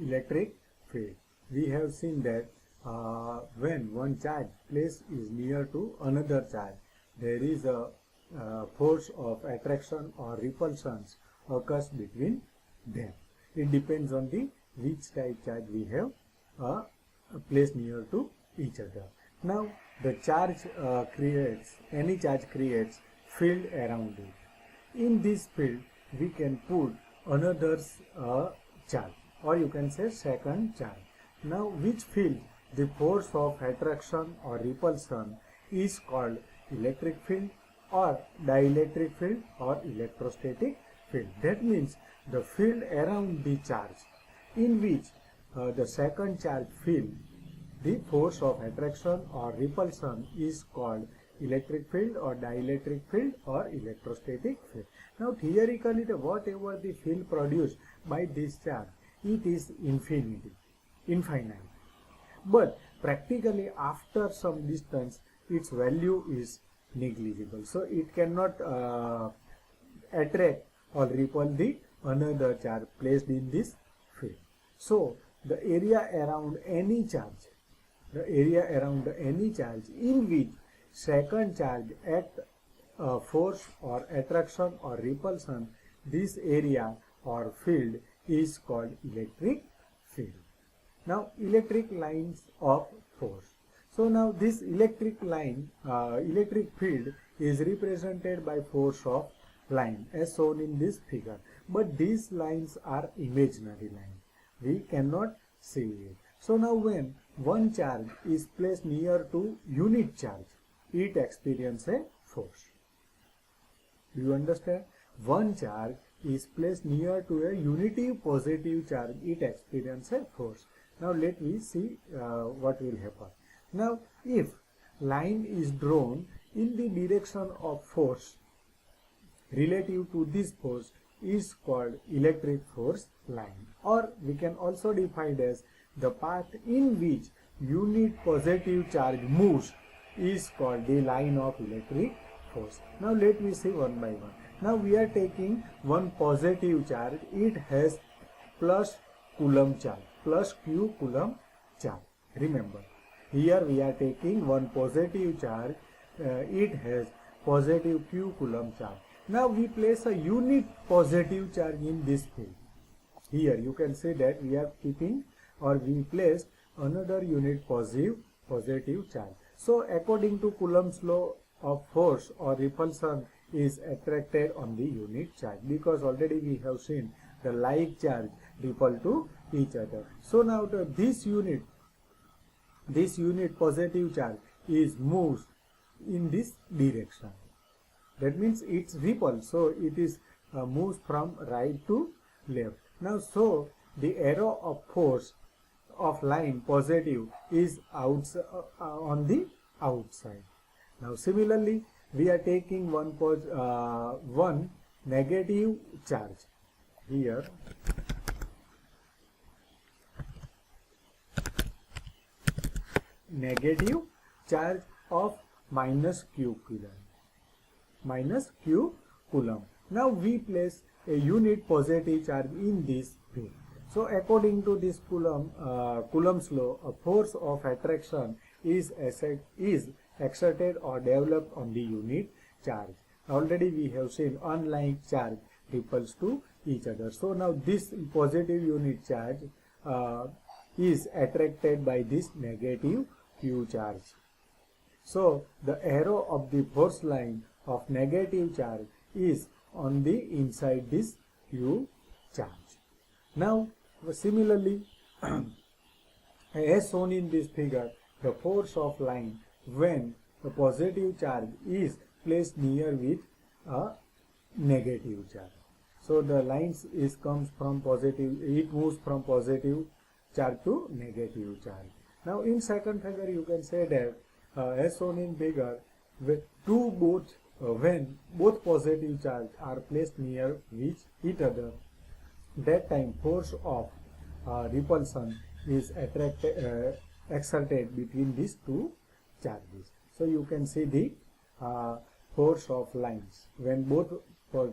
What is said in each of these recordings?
electric field. We have seen that when one charge placed is near to another charge, there is a force of attraction or repulsions occurs between them. It depends on the which type charge we have placed near to each other. Now the charge any charge creates field around it. In this field we can put another charge, or you can say second charge. Now which field the force of attraction or repulsion is called electric field or dielectric field or electrostatic field. That means the field around the charge in which the second charge field the force of attraction or repulsion is called electric field or dielectric field or electrostatic field. Now theoretically, whatever the field produced by this charge, it is infinite. But practically after some distance, its value is negligible. So it cannot attract or repel the another charge placed in this field. So the area around any charge, in which second charge act force or attraction or repulsion, this area or field is called electric field. Now electric lines of force. So now this electric field is represented by force of line as shown in this figure. But these lines are imaginary lines. We cannot see it. So now when one charge is placed near to unit charge, it experiences a force. Do you understand? One charge is placed near to a unity positive charge, it experiences a force. Now let me see what will happen. Now if line is drawn in the direction of force relative to this force is called electric force line, or we can also define as the path in which unit positive charge moves is called the line of electric force. Now let me see one by one. Now we are taking one positive charge, it has plus coulomb charge, plus q coulomb charge. Remember, here we are taking one positive charge, it has positive q coulomb charge. Now we place a unit positive charge in this field. Here you can see that we are keeping or we placed another unit positive charge. So according to Coulomb's law of force or repulsion is attracted on the unit charge, because already we have seen the like charge repel to each other. So now this unit positive charge is moves in this direction. That means it's repel, so it is moves from right to left. Now so the arrow of force of line positive is on the outside. Now similarly we are taking one negative charge here. Negative charge of minus q coulomb. Now we place a unit positive charge in this field. So according to this Coulomb's law, a force of attraction is exerted or developed on the unit charge. Already we have seen unlike charge repels to each other. So now this positive unit charge is attracted by this negative q charge. So the arrow of the force line of negative charge is on the inside this q charge. Now similarly as shown in this figure, the force of line when the positive charge is placed near with a negative charge. So the lines comes from positive, it moves from positive charge to negative charge. Now in second figure you can say that as shown in figure, when both positive charge are placed near each other, that time force of repulsion is exerted between these two charges. So you can see the force of lines when both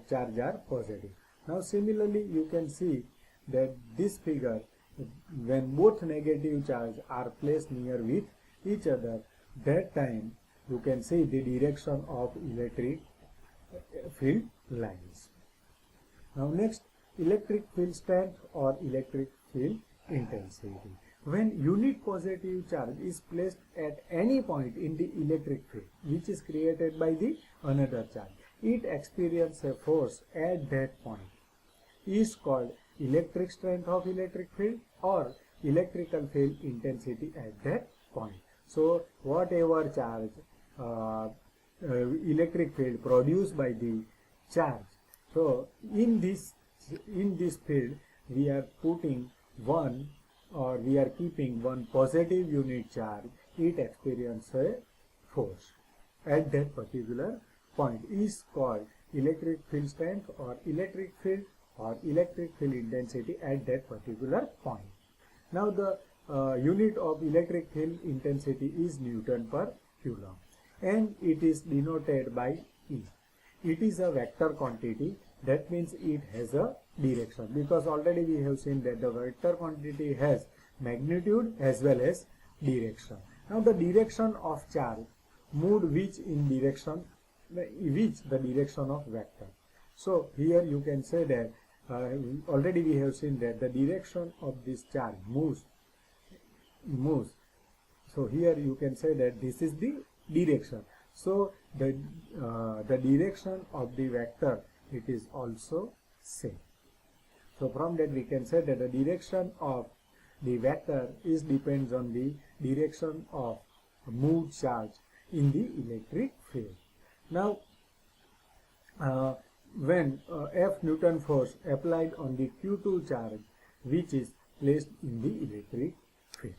charges are positive. Now similarly you can see that this figure when both negative charge are placed near with each other, that time you can see the direction of electric field lines. Now next, electric field strength or electric field intensity. When unit positive charge is placed at any point in the electric field which is created by the another charge, it experiences a force at that point, is called electric strength of electric field or electrical field intensity at that point. So whatever charge electric field produced by the charge, so in this field we are putting one, or we are keeping one positive unit charge, it experiences a force at that particular point, is called electric field strength or electric field intensity at that particular point. Now the unit of electric field intensity is Newton per Coulomb, and it is denoted by E. It is a vector quantity, that means it has a direction, because already we have seen that the vector quantity has magnitude as well as direction. Now the direction of charge moved which the direction of vector. So here you can say that already we have seen that the direction of this charge moves. So here you can say that this is the direction. So the direction of the vector, it is also same. So from that we can say that the direction of the vector is depends on the direction of moved charge in the electric field. Now when F Newton force applied on the Q2 charge which is placed in the electric field.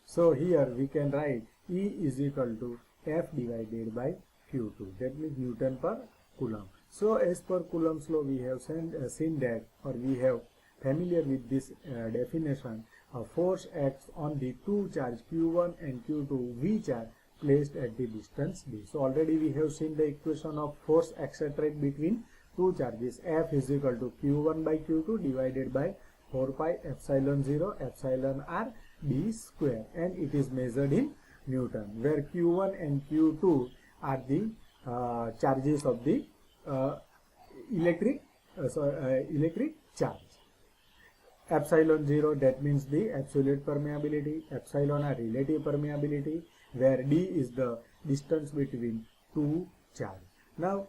So here we can write E is equal to F divided by Q2, that means Newton per Coulomb. So as per Coulomb's law we have seen that, or we have familiar with this definition, a force acts on the two charge Q1 and Q2 which are placed at the distance d. So already we have seen the equation of force exerted between two charges. F is equal to Q1 by Q2 divided by 4 pi epsilon 0 epsilon r d square, and it is measured in Newton, where Q1 and Q2 are the charges of the electric charge. Epsilon 0, that means the absolute permeability, epsilon r relative permeability, where d is the distance between two charges. Now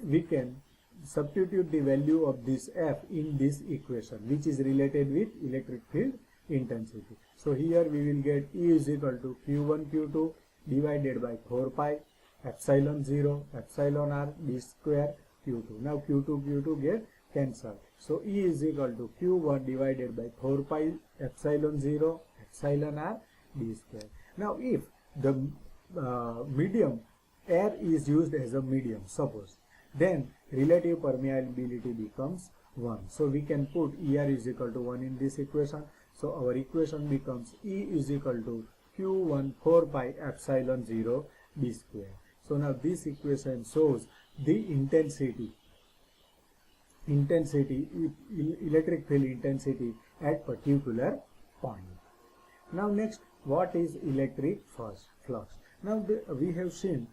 we can substitute the value of this F in this equation which is related with electric field intensity. So here we will get E is equal to Q1 Q2 divided by 4 pi epsilon 0 epsilon r d square Q2. Now Q2 get cancelled. So E is equal to Q1 divided by 4 pi epsilon 0 epsilon r d square. Now if the medium air is used as a medium, suppose, then relative permeability becomes 1. So we can put ER is equal to 1 in this equation. So our equation becomes E is equal to Q1 4 pi epsilon 0 d square. So now this equation shows the intensity, electric field intensity at particular point. Now next, what is electric flux? Now we have seen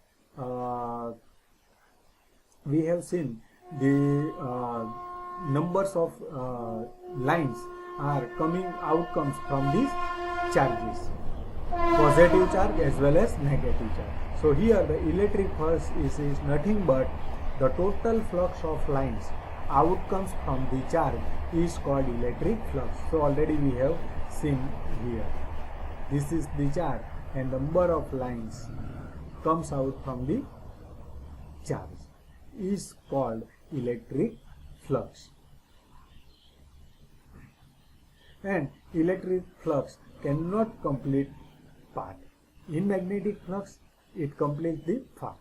the numbers of lines are outcomes from these charges, positive charge as well as negative charge. So here the electric flux is nothing but the total flux of lines outcomes from the charge is called electric flux. So already we have seen here, this is the charge and number of lines comes out from the charge is called electric flux. And electric flux cannot complete path. In magnetic flux it completes the path,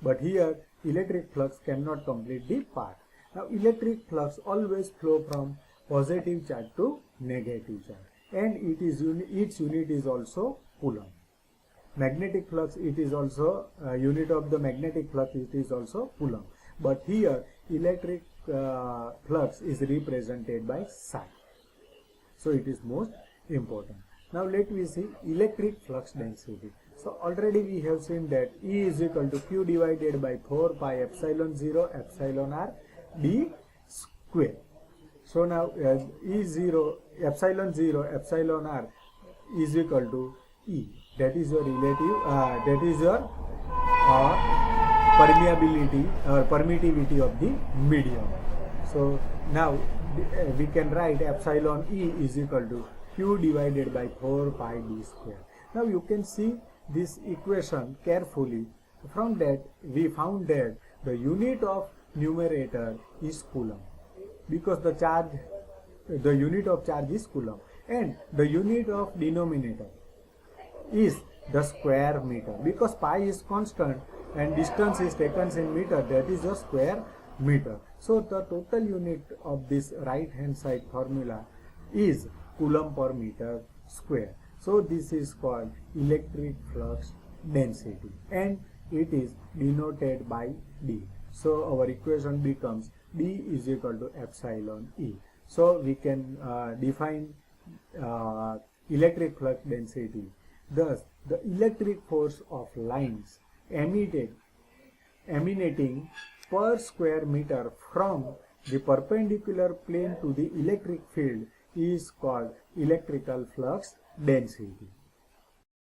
but here electric flux cannot complete the path. Now electric flux always flow from positive charge to negative charge, and its unit is also Coulomb. Magnetic flux, it is also unit of the magnetic flux, it is also Coulomb, but here electric flux is represented by psi. So it is most important. Now let me see electric flux density. So already we have seen that E is equal to Q divided by 4 pi epsilon 0 epsilon r d square. So now E0 epsilon r is equal to E. That is your that is your permeability or permittivity of the medium. So now we can write epsilon E is equal to Q divided by 4 pi d square. Now you can see this equation carefully. From that we found that the unit of numerator is coulomb, because the unit of charge is coulomb, and the unit of denominator is the square meter, because pi is constant and distance is taken in meter, that is the square meter. So the total unit of this right hand side formula is coulomb per meter square. So this is called electric flux density, and it is denoted by D. So our equation becomes D is equal to epsilon E. So we can define electric flux density. Thus, the electric force of lines emanating per square meter from the perpendicular plane to the electric field is called electrical flux density.